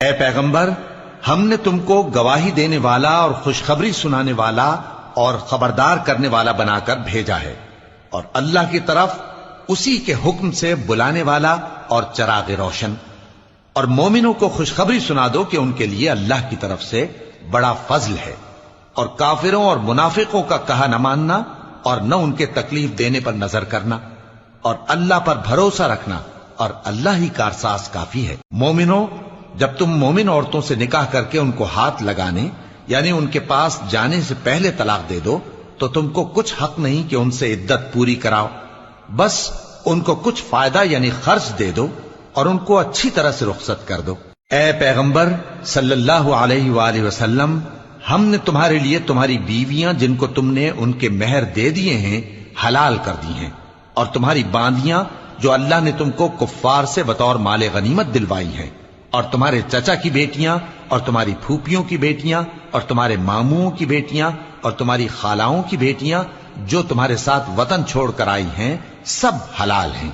اے پیغمبر، ہم نے تم کو گواہی دینے والا اور خوشخبری سنانے والا اور خبردار کرنے والا بنا کر بھیجا ہے، اور اللہ کی طرف اسی کے حکم سے بلانے والا اور چراغ روشن۔ اور مومنوں کو خوشخبری سنا دو کہ ان کے لیے اللہ کی طرف سے بڑا فضل ہے، اور کافروں اور منافقوں کا کہا نہ ماننا اور نہ ان کے تکلیف دینے پر نظر کرنا، اور اللہ پر بھروسہ رکھنا، اور اللہ ہی کارساز کافی ہے۔ مومنوں، جب تم مومن عورتوں سے نکاح کر کے ان کو ہاتھ لگانے یعنی ان کے پاس جانے سے پہلے طلاق دے دو تو تم کو کچھ حق نہیں کہ ان سے عدت پوری کراؤ، بس ان کو کچھ فائدہ یعنی خرچ دے دو اور ان کو اچھی طرح سے رخصت کر دو۔ اے پیغمبر صلی اللہ علیہ وآلہ وسلم، ہم نے تمہارے لیے تمہاری بیویاں جن کو تم نے ان کے مہر دے دیے ہیں حلال کر دی ہیں، اور تمہاری باندیاں جو اللہ نے تم کو کفار سے بطور مال غنیمت دلوائی ہیں، اور تمہارے چچا کی بیٹیاں اور تمہاری پھوپھیوں کی بیٹیاں اور تمہارے ماموں کی بیٹیاں اور تمہاری خالاؤں کی بیٹیاں جو تمہارے ساتھ وطن چھوڑ کر آئی ہیں، سب حلال ہیں۔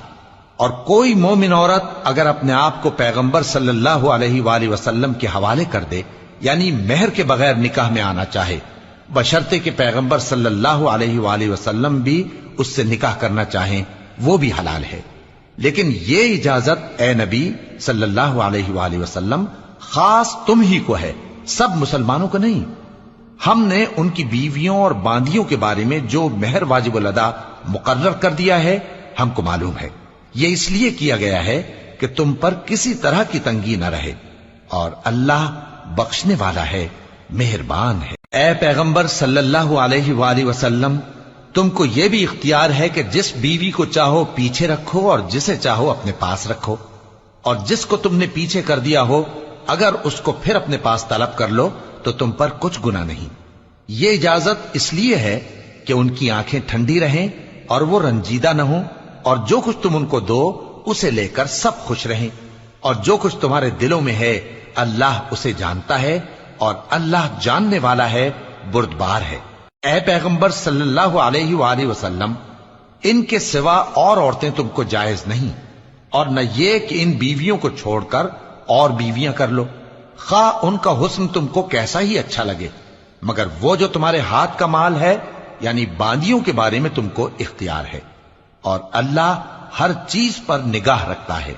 اور کوئی مومن عورت اگر اپنے آپ کو پیغمبر صلی اللہ علیہ وآلہ وسلم کے حوالے کر دے یعنی مہر کے بغیر نکاح میں آنا چاہے، بشرطے کہ پیغمبر صلی اللہ علیہ وآلہ وسلم بھی اس سے نکاح کرنا چاہیں، وہ بھی حلال ہے۔ لیکن یہ اجازت اے نبی صلی اللہ علیہ وآلہ وسلم خاص تم ہی کو ہے، سب مسلمانوں کو نہیں۔ ہم نے ان کی بیویوں اور باندیوں کے بارے میں جو مہر واجب الادا مقرر کر دیا ہے ہم کو معلوم ہے، یہ اس لیے کیا گیا ہے کہ تم پر کسی طرح کی تنگی نہ رہے، اور اللہ بخشنے والا ہے، مہربان ہے۔ اے پیغمبر صلی اللہ علیہ وآلہ وسلم، تم کو یہ بھی اختیار ہے کہ جس بیوی کو چاہو پیچھے رکھو اور جسے چاہو اپنے پاس رکھو، اور جس کو تم نے پیچھے کر دیا ہو اگر اس کو پھر اپنے پاس طلب کر لو تو تم پر کچھ گناہ نہیں۔ یہ اجازت اس لیے ہے کہ ان کی آنکھیں ٹھنڈی رہیں اور وہ رنجیدہ نہ ہوں، اور جو کچھ تم ان کو دو اسے لے کر سب خوش رہیں، اور جو کچھ تمہارے دلوں میں ہے اللہ اسے جانتا ہے، اور اللہ جاننے والا ہے، بردبار ہے۔ اے پیغمبر صلی اللہ علیہ وآلہ وسلم، ان کے سوا اور عورتیں تم کو جائز نہیں، اور نہ یہ کہ ان بیویوں کو چھوڑ کر اور بیویاں کر لو، خواہ ان کا حسن تم کو کیسا ہی اچھا لگے، مگر وہ جو تمہارے ہاتھ کا مال ہے یعنی باندیوں کے بارے میں تم کو اختیار ہے، اور اللہ ہر چیز پر نگاہ رکھتا ہے۔